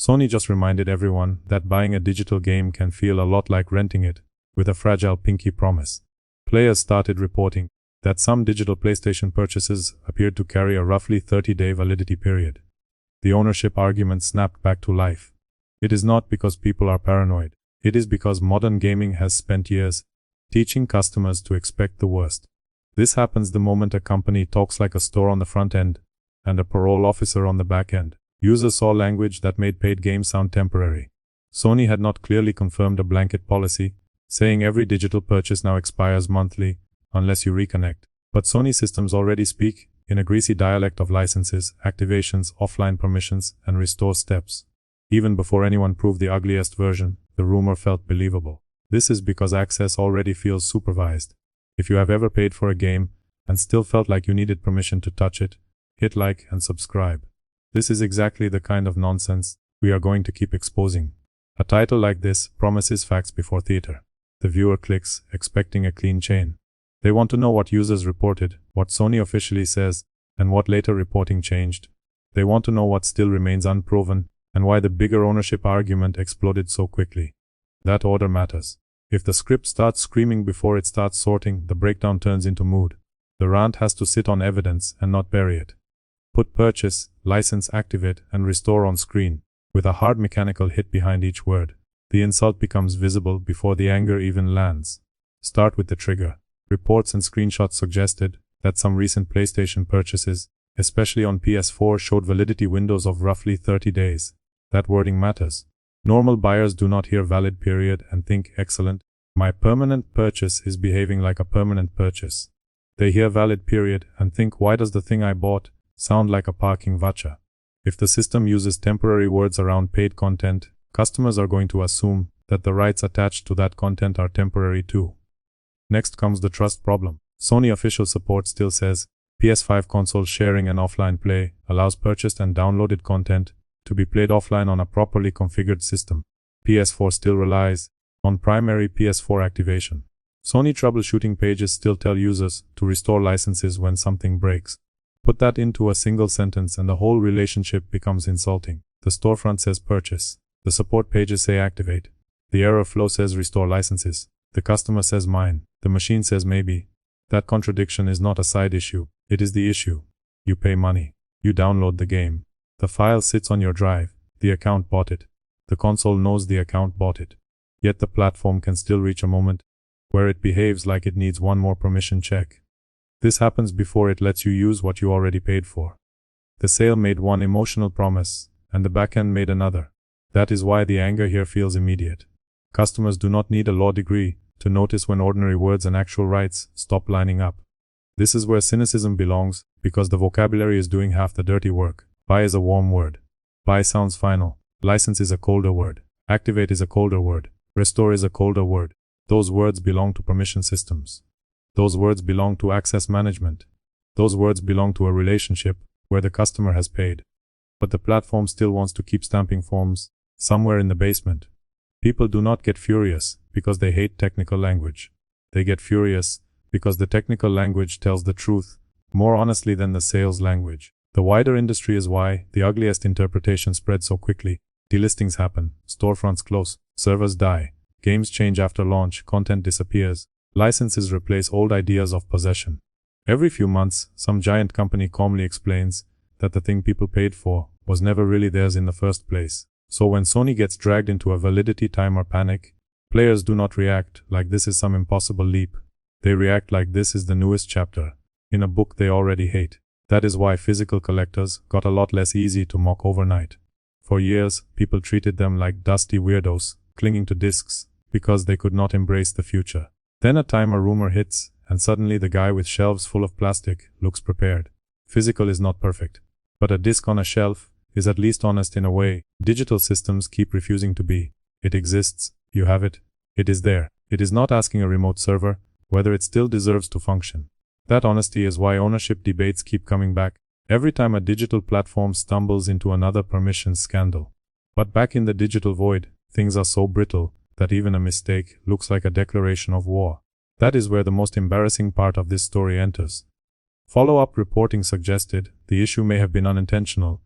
Sony just reminded everyone that buying a digital game can feel a lot like renting it, with a fragile pinky promise. Players started reporting that some digital PlayStation purchases appeared to carry a roughly 30-day validity period. The ownership argument snapped back to life. It is not because people are paranoid. It is because modern gaming has spent years teaching customers to expect the worst. This happens the moment a company talks like a store on the front end and a parole officer on the back end. Users saw language that made paid games sound temporary. Sony had not clearly confirmed a blanket policy, saying every digital purchase now expires monthly, unless you reconnect. But Sony systems already speak in a greasy dialect of licenses, activations, offline permissions, and restore steps. Even before anyone proved the ugliest version, the rumor felt believable. This is because access already feels supervised. If you have ever paid for a game and still felt like you needed permission to touch it, hit like and subscribe. This is exactly the kind of nonsense we are going to keep exposing. A title like this promises facts before theater. The viewer clicks, expecting a clean chain. They want to know what users reported, what Sony officially says, and what later reporting changed. They want to know what still remains unproven, and why the bigger ownership argument exploded so quickly. That order matters. If the script starts screaming before it starts sorting, the breakdown turns into mood. The rant has to sit on evidence and not bury it. Put purchase, license, activate, and restore on screen, with a hard mechanical hit behind each word. The insult becomes visible before the anger even lands. Start with the trigger. Reports and screenshots suggested that some recent PlayStation purchases, especially on PS4, showed validity windows of roughly 30 days. That wording matters. Normal buyers do not hear valid period and think, excellent, my permanent purchase is behaving like a permanent purchase. They hear valid period and think, why does the thing I bought sound like a parking voucher? If the system uses temporary words around paid content, customers are going to assume that the rights attached to that content are temporary too. Next comes the trust problem. Sony official support still says PS5 console sharing and offline play allows purchased and downloaded content to be played offline on a properly configured system. PS4 still relies on primary PS4 activation. Sony troubleshooting pages still tell users to restore licenses when something breaks. Put that into a single sentence and the whole relationship becomes insulting. The storefront says purchase. The support pages say activate. The error flow says restore licenses. The customer says mine. The machine says maybe. That contradiction is not a side issue. It is the issue. You pay money. You download the game. The file sits on your drive. The account bought it. The console knows the account bought it. Yet the platform can still reach a moment where it behaves like it needs one more permission check. This happens before it lets you use what you already paid for. The sale made one emotional promise, and the backend made another. That is why the anger here feels immediate. Customers do not need a law degree to notice when ordinary words and actual rights stop lining up. This is where cynicism belongs, because the vocabulary is doing half the dirty work. Buy is a warm word. Buy sounds final. License is a colder word. Activate is a colder word. Restore is a colder word. Those words belong to permission systems. Those words belong to access management. Those words belong to a relationship where the customer has paid. But the platform still wants to keep stamping forms somewhere in the basement. People do not get furious because they hate technical language. They get furious because the technical language tells the truth more honestly than the sales language. The wider industry is why the ugliest interpretation spreads so quickly. Delistings happen, storefronts close, servers die, games change after launch, content disappears. Licenses replace old ideas of possession. Every few months, some giant company calmly explains that the thing people paid for was never really theirs in the first place. So when Sony gets dragged into a validity timer panic, players do not react like this is some impossible leap. They react like this is the newest chapter in a book they already hate. That is why physical collectors got a lot less easy to mock overnight. For years, people treated them like dusty weirdos, clinging to discs because they could not embrace the future. Then a timer rumor hits, and suddenly the guy with shelves full of plastic looks prepared. Physical is not perfect, but a disc on a shelf is at least honest in a way digital systems keep refusing to be. It exists, you have it, it is there. It is not asking a remote server whether it still deserves to function. That honesty is why ownership debates keep coming back every time a digital platform stumbles into another permissions scandal. But back in the digital void, things are so brittle that even a mistake looks like a declaration of war. That is where the most embarrassing part of this story enters. Follow-up reporting suggested the issue may have been unintentional,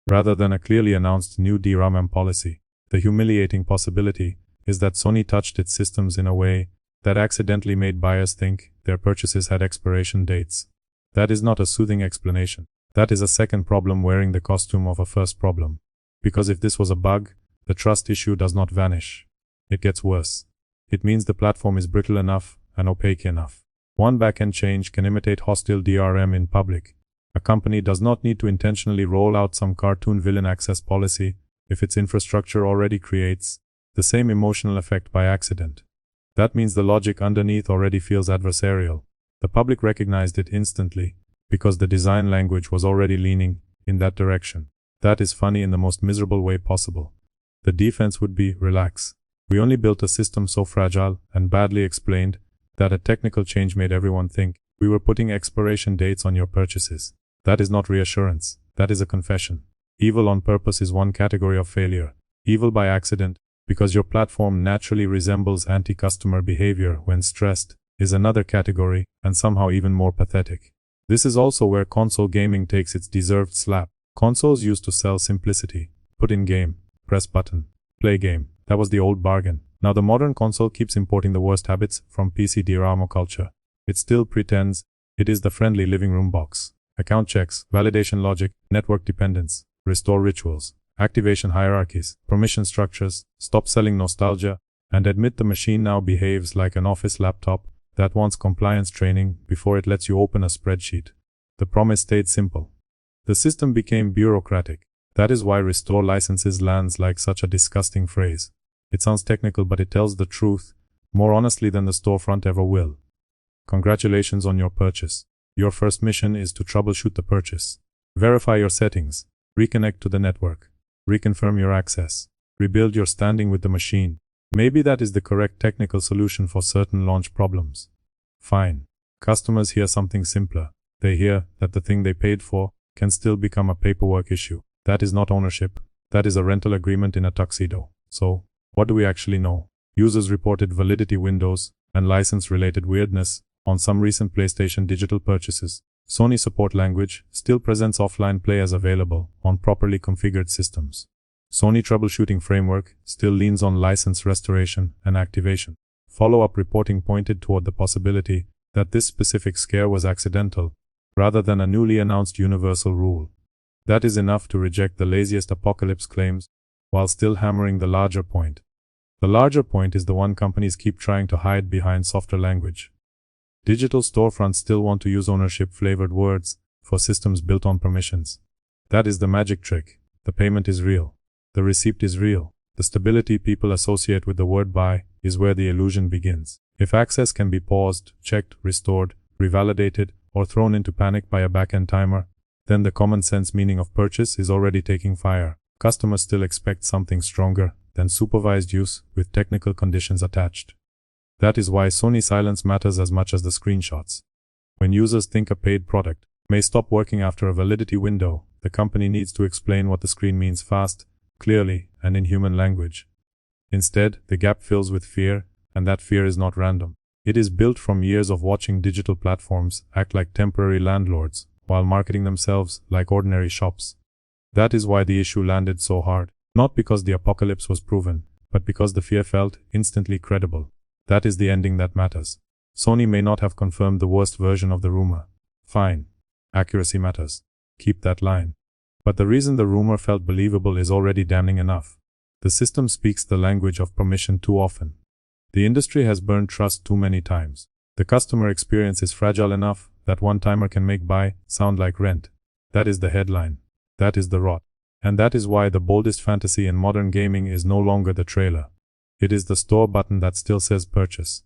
rather than a clearly announced new DRAM policy. The humiliating possibility is that Sony touched its systems in a way that accidentally made buyers think their purchases had expiration dates. That is not a soothing explanation. That is a second problem wearing the costume of a first problem. Because if this was a bug, the trust issue does not vanish. It gets worse. It means the platform is brittle enough and opaque enough. One backend change can imitate hostile DRM in public. A company does not need to intentionally roll out some cartoon villain access policy if its infrastructure already creates the same emotional effect by accident. That means the logic underneath already feels adversarial. The public recognized it instantly because the design language was already leaning in that direction. That is funny in the most miserable way possible. The defense would be, relax. We only built a system so fragile and badly explained that a technical change made everyone think we were putting expiration dates on your purchases. That is not reassurance. That is a confession. Evil on purpose is one category of failure. Evil by accident, because your platform naturally resembles anti-customer behavior when stressed, is another category, and somehow even more pathetic. This is also where console gaming takes its deserved slap. Consoles used to sell simplicity. Put in game, press button, play game. That was the old bargain. Now the modern console keeps importing the worst habits from PC DRAM culture. It still pretends it is the friendly living room box. Account checks, validation logic, network dependence, restore rituals, activation hierarchies, permission structures, stop selling nostalgia, and admit the machine now behaves like an office laptop that wants compliance training before it lets you open a spreadsheet. The promise stayed simple. The system became bureaucratic. That is why restore licenses lands like such a disgusting phrase. It sounds technical, but it tells the truth more honestly than the storefront ever will. Congratulations on your purchase. Your first mission is to troubleshoot the purchase. Verify your settings. Reconnect to the network. Reconfirm your access. Rebuild your standing with the machine. Maybe that is the correct technical solution for certain launch problems. Fine. Customers hear something simpler. They hear that the thing they paid for can still become a paperwork issue. That is not ownership. That is a rental agreement in a tuxedo. So, what do we actually know? Users reported validity windows and license-related weirdness on some recent PlayStation digital purchases. Sony support language still presents offline play as available on properly configured systems. Sony troubleshooting framework still leans on license restoration and activation. Follow-up reporting pointed toward the possibility that this specific scare was accidental, rather than a newly announced universal rule. That is enough to reject the laziest apocalypse claims, while still hammering the larger point. The larger point is the one companies keep trying to hide behind softer language. Digital storefronts still want to use ownership-flavored words for systems built on permissions. That is the magic trick. The payment is real. The receipt is real. The stability people associate with the word buy is where the illusion begins. If access can be paused, checked, restored, revalidated, or thrown into panic by a backend timer, then the common sense meaning of purchase is already taking fire. Customers still expect something stronger than supervised use with technical conditions attached. That is why Sony silence matters as much as the screenshots. When users think a paid product may stop working after a validity window, the company needs to explain what the screen means fast, clearly, and in human language. Instead, the gap fills with fear, and that fear is not random. It is built from years of watching digital platforms act like temporary landlords while marketing themselves like ordinary shops. That is why the issue landed so hard. Not because the apocalypse was proven, but because the fear felt instantly credible. That is the ending that matters. Sony may not have confirmed the worst version of the rumor. Fine. Accuracy matters. Keep that line. But the reason the rumor felt believable is already damning enough. The system speaks the language of permission too often. The industry has burned trust too many times. The customer experience is fragile enough that one timer can make buy sound like rent. That is the headline. That is the rot. And that is why the boldest fantasy in modern gaming is no longer the trailer. It is the store button that still says purchase.